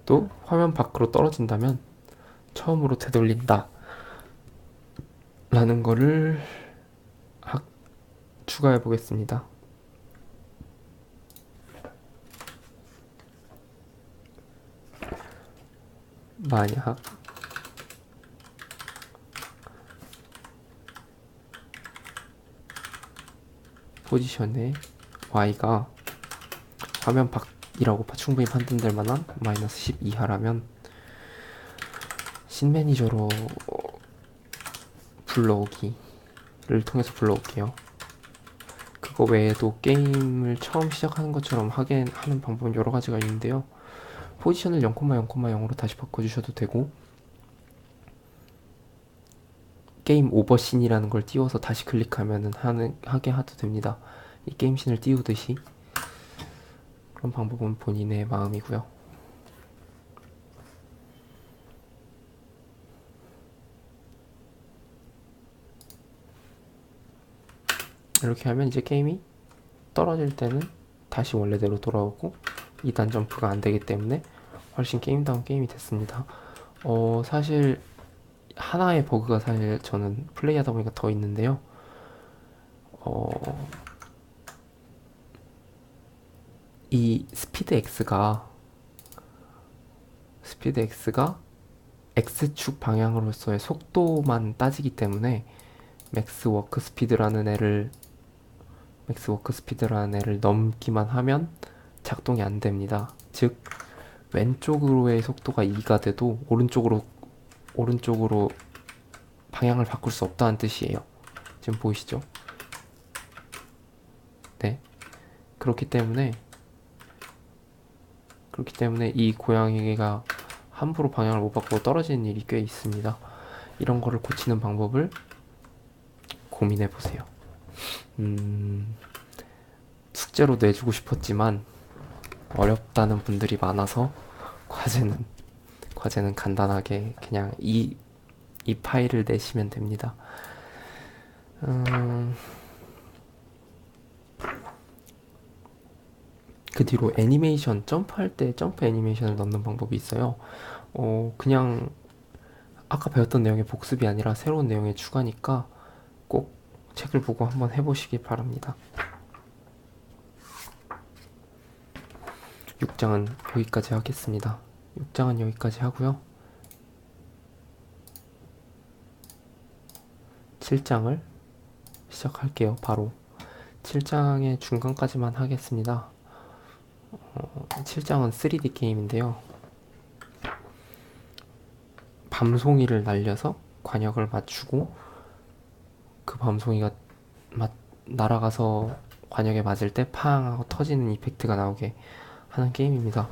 또 화면 밖으로 떨어진다면 처음으로 되돌린다 라는 거를 추가해 보겠습니다. 만약 포지션에 y가 화면 밖이라고 충분히 판단될 만한 마이너스 10 이하라면 신매니저로 불러오기를 통해서 불러올게요. 그거 외에도 게임을 처음 시작하는 것처럼 하는 방법은 여러 가지가 있는데요. 포지션을 0,0,0으로 다시 바꿔주셔도 되고, 게임 오버씬이라는 걸 띄워서 다시 클릭하면 하게 해도 됩니다. 이 게임씬을 띄우듯이. 그런 방법은 본인의 마음이고요. 이렇게 하면 이제 게임이 떨어질 때는 다시 원래대로 돌아오고 2단 점프가 안 되기 때문에 훨씬 게임다운 게임이 됐습니다. 사실 하나의 버그가 사실 저는 플레이하다 보니까 더 있는데요. 이 스피드 X가 X축 방향으로서의 속도만 따지기 때문에 맥스 워크 스피드라는 애를 넘기만 하면 작동이 안 됩니다. 즉 왼쪽으로의 속도가 2가 돼도 오른쪽으로 방향을 바꿀 수 없다는 뜻이에요. 지금 보이시죠? 네. 그렇기 때문에 이 고양이가 함부로 방향을 못 바꾸고 떨어지는 일이 꽤 있습니다. 이런 거를 고치는 방법을 고민해 보세요. 숙제로 내주고 싶었지만 어렵다는 분들이 많아서 과제는 간단하게 그냥 이 파일을 내시면 됩니다. 그 뒤로 애니메이션, 점프할 때 점프 애니메이션을 넣는 방법이 있어요. 그냥 아까 배웠던 내용의 복습이 아니라 새로운 내용의 추가니까 꼭 책을 보고 한번 해보시기 바랍니다. 6장은 여기까지 하겠습니다. 6장은 여기까지 하고요. 7장을 시작할게요. 바로 7장의 중간까지만 하겠습니다. 7장은 3D 게임인데요. 밤송이를 날려서 관역을 맞추고 그 밤송이가 날아가서 관역에 맞을 때 팡 하고 터지는 이펙트가 나오게 하는 게임입니다.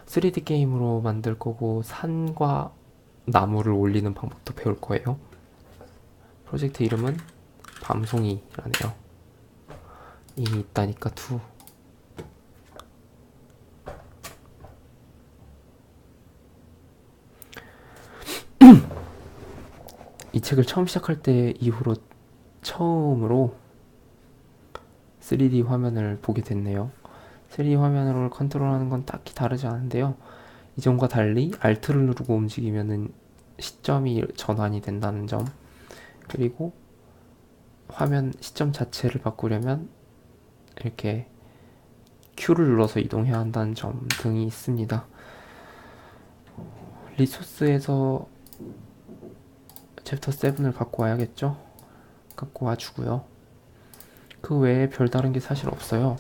3D 게임으로 만들 거고 산과 나무를 올리는 방법도 배울 거예요. 프로젝트 이름은 밤송이라네요. 이미 있다니까 2. 이 책을 처음 시작할 때 이후로 처음으로 3D 화면을 보게 됐네요. 3D 화면으로 컨트롤하는 건 딱히 다르지 않은데요. 이전과 달리 Alt를 누르고 움직이면은 시점이 전환이 된다는 점, 그리고 화면 시점 자체를 바꾸려면 이렇게 Q를 눌러서 이동해야 한다는 점 등이 있습니다. 리소스에서 챕터 7을 갖고 와야겠죠? 갖고 와주고요. 그 외에 별다른 게 사실 없어요.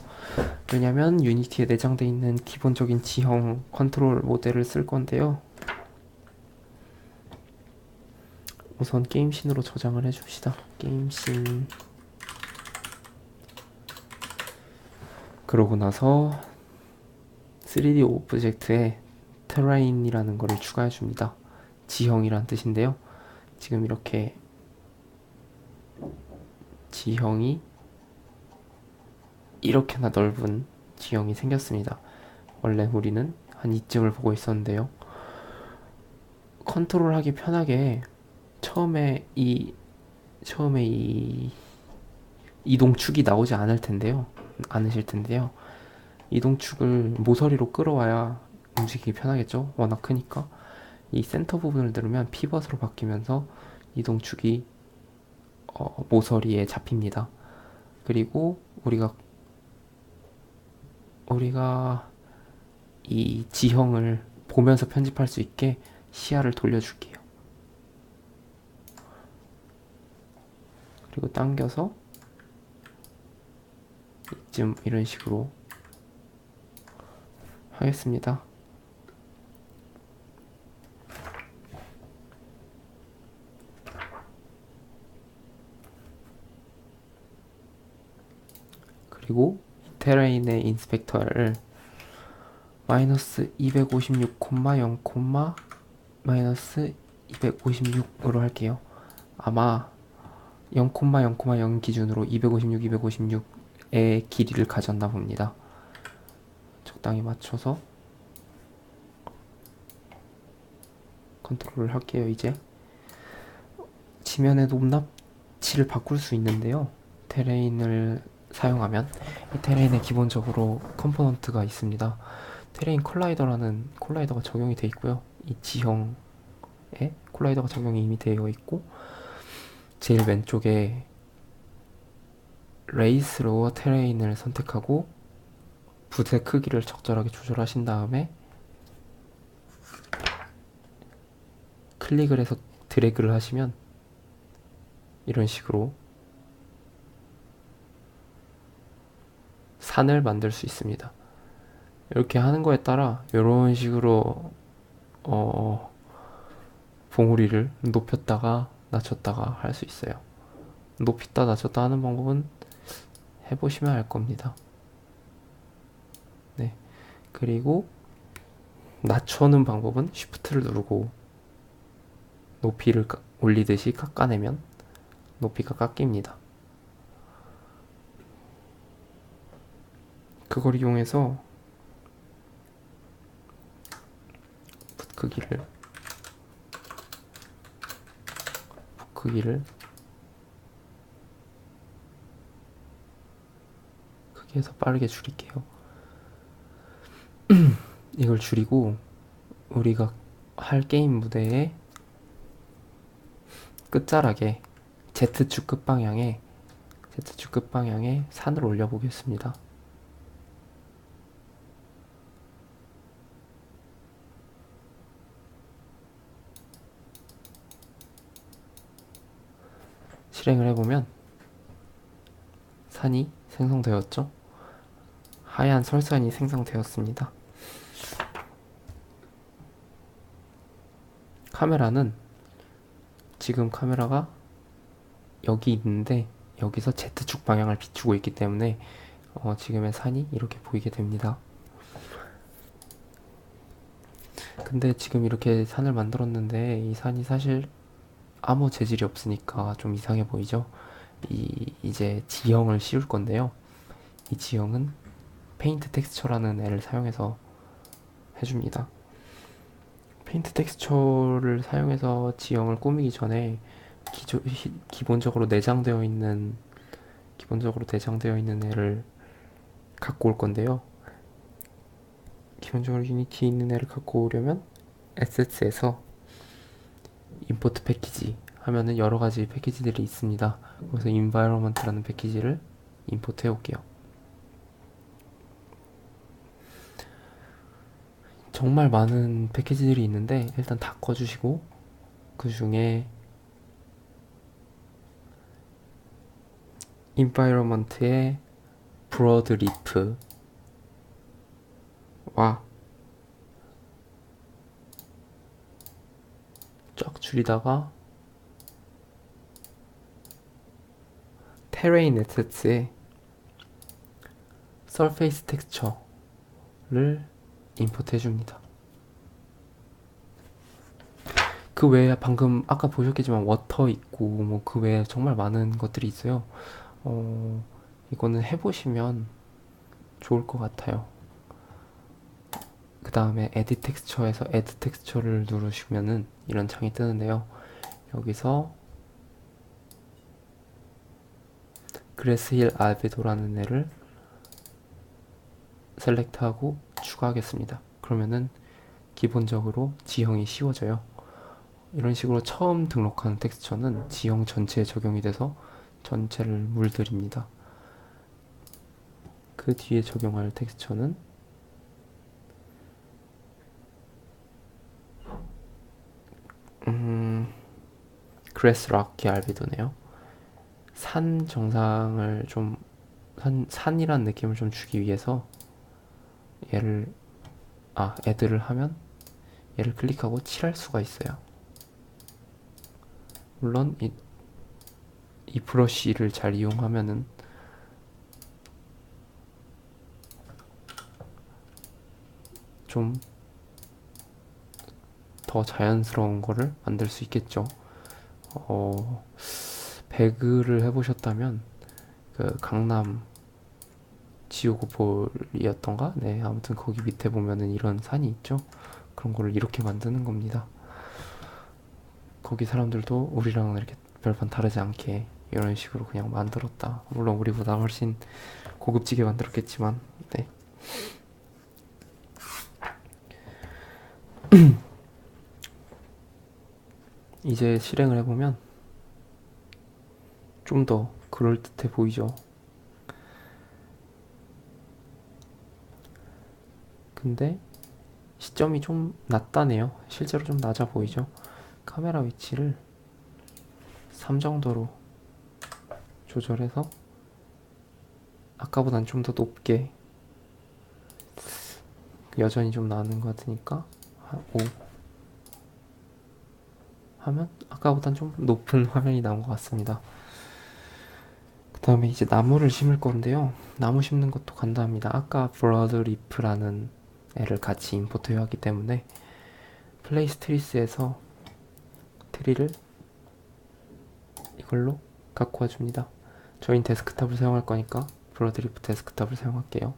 왜냐면 유니티에 내장되어 있는 기본적인 지형 컨트롤 모델을 쓸 건데요. 우선 게임씬으로 저장을 해줍시다. 게임씬. 그러고 나서 3D 오브젝트에 테라인이라는 거를 추가해줍니다. 지형이란 뜻인데요. 지금 이렇게 지형이 이렇게나 넓은 지형이 생겼습니다. 원래 우리는 한 이쯤을 보고 있었는데요. 컨트롤하기 편하게 처음에 이 이동축이 나오지 않으실 텐데요. 이동축을 모서리로 끌어와야 움직이기 편하겠죠? 워낙 크니까. 이 센터 부분을 누르면 피벗으로 바뀌면서 이동축이 모서리에 잡힙니다. 그리고 우리가 이 지형을 보면서 편집할 수 있게 시야를 돌려줄게요. 그리고 당겨서 이쯤 이런 식으로 하겠습니다. 그리고 테레인의 인스펙터를 마이너스 256, 0, 마이너스 256으로 할게요. 아마 0, 0, 기준으로 256의 길이를 가졌나 봅니다. 적당히 맞춰서 컨트롤을 할게요. 이제 지면의 높낮이를 바꿀 수 있는데요. 테레인을 사용하면 이 테레인에 기본적으로 컴포넌트가 있습니다. 테레인 콜라이더가 적용이 되어 있고요. 이 지형에 콜라이더가 적용이 이미 되어 있고, 제일 왼쪽에 레이스로 테레인을 선택하고 붓의 크기를 적절하게 조절하신 다음에 클릭을 해서 드래그를 하시면 이런 식으로 산을 만들 수 있습니다. 이렇게 하는 거에 따라 이런 식으로 봉우리를 높였다가 낮췄다가 할 수 있어요. 높였다 낮췄다 하는 방법은 해보시면 알 겁니다. 네. 그리고 낮추는 방법은 쉬프트를 누르고 높이를 올리듯이 깎아내면 높이가 깎입니다. 그걸 이용해서 붓 크기를 크기에서 빠르게 줄일게요. 이걸 줄이고 우리가 할 게임 무대의 끝자락에 Z축 끝방향에 산을 올려보겠습니다. 실행을 해보면 산이 생성되었죠. 하얀 설산이 생성되었습니다. 카메라는 지금 카메라가 여기 있는데 여기서 Z축 방향을 비추고 있기 때문에 지금의 산이 이렇게 보이게 됩니다. 근데 지금 이렇게 산을 만들었는데 이 산이 사실 아무 재질이 없으니까 좀 이상해 보이죠? 이제 지형을 씌울 건데요. 이 지형은 페인트 텍스처라는 애를 사용해서 해줍니다. 페인트 텍스처를 사용해서 지형을 꾸미기 전에 기본적으로 내장되어 있는 애를 갖고 올 건데요. 기본적으로 유니티에 있는 애를 갖고 오려면 Assets에서 임포트 패키지 하면은 여러 가지 패키지들이 있습니다. 그래서 environment라는 패키지를 임포트 해올게요. 정말 많은 패키지들이 있는데 일단 다 꺼주시고 그 중에 environment의 broadleaf와 쫙 줄이다가 terrain assets의 surface texture를 임포트 해줍니다. 그 외에 방금 아까 보셨겠지만 워터 있고 뭐 그 외에 정말 많은 것들이 있어요. 이거는 해보시면 좋을 것 같아요. 그 다음에 에디 텍스처에서 에드 텍스처를 누르시면은 이런 창이 뜨는데요. 여기서 그레스힐 알베도라는 애를 셀렉트하고 추가하겠습니다. 그러면은 기본적으로 지형이 씌워져요. 이런 식으로 처음 등록하는 텍스처는 지형 전체에 적용이 돼서 전체를 물들입니다. 그 뒤에 적용할 텍스처는 그레스락키 알베도네요. 산 정상을 좀 산이란 느낌을 좀 주기 위해서 애들을 하면 얘를 클릭하고 칠할 수가 있어요. 물론 이 브러쉬를 잘 이용하면은 좀 더 자연스러운 거를 만들 수 있겠죠. 배그를 해보셨다면 그 강남 지오고폴이었던가? 네, 아무튼 거기 밑에 보면은 이런 산이 있죠. 그런 거를 이렇게 만드는 겁니다. 거기 사람들도 우리랑 이렇게 별반 다르지 않게 이런 식으로 그냥 만들었다. 물론 우리보다 훨씬 고급지게 만들었겠지만, 네. 이제 실행을 해보면 좀 더 그럴듯해 보이죠. 근데 시점이 좀 낮다네요. 실제로 좀 낮아 보이죠. 카메라 위치를 3 정도로 조절해서 아까보단 좀 더 높게, 여전히 좀 나는 것 같으니까 5 하면 아까보단 좀 높은 화면이 나온 것 같습니다. 그 다음에 이제 나무를 심을 건데요. 나무 심는 것도 간단합니다. 아까 브러드리프라는 애를 같이 임포트 해왔기 때문에 플레이스 트리스에서 트리를 이걸로 갖고 와줍니다. 저희는 데스크탑을 사용할 거니까 브러드리프 데스크탑을 사용할게요.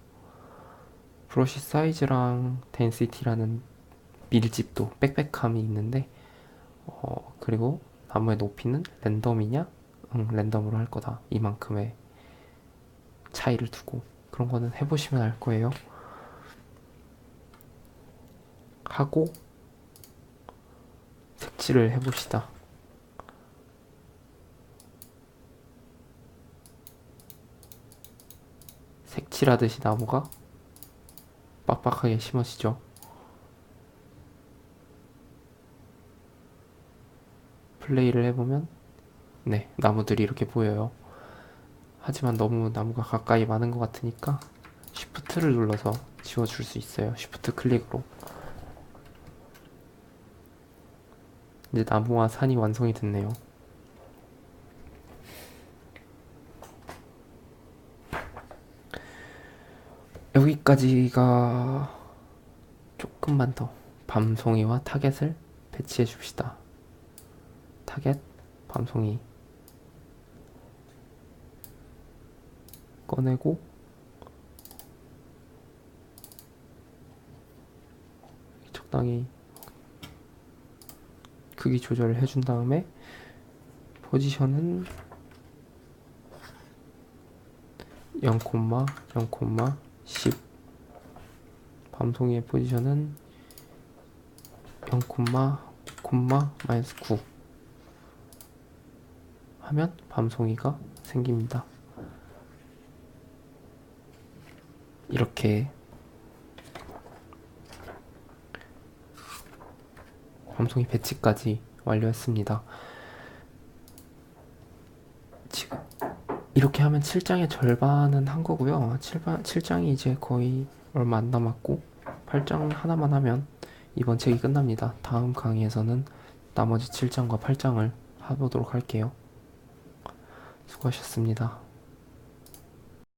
브러쉬 사이즈랑 덴시티라는 밀집도, 빽빽함이 있는데 그리고 나무의 높이는 랜덤이냐? 랜덤으로 할 거다. 이만큼의 차이를 두고, 그런 거는 해보시면 알 거예요. 하고 색칠을 해봅시다. 색칠하듯이 나무가 빡빡하게 심어지죠. 플레이를 해보면 네, 나무들이 이렇게 보여요. 하지만 너무 나무가 가까이 많은 것 같으니까 Shift를 눌러서 지워줄 수 있어요. Shift 클릭으로. 이제 나무와 산이 완성이 됐네요. 여기까지가 조금만 더 밤송이와 타겟을 배치해 줍시다. 타겟, 밤송이 꺼내고 적당히 크기 조절을 해준 다음에 포지션은 0,0,10, 밤송이의 포지션은 0,9 하면 밤송이가 생깁니다. 이렇게 밤송이 배치까지 완료했습니다. 지금 이렇게 하면 7장의 절반은 한 거고요. 7장이 이제 거의 얼마 안 남았고 8장 하나만 하면 이번 책이 끝납니다. 다음 강의에서는 나머지 7장과 8장을 해보도록 할게요. 수고하셨습니다.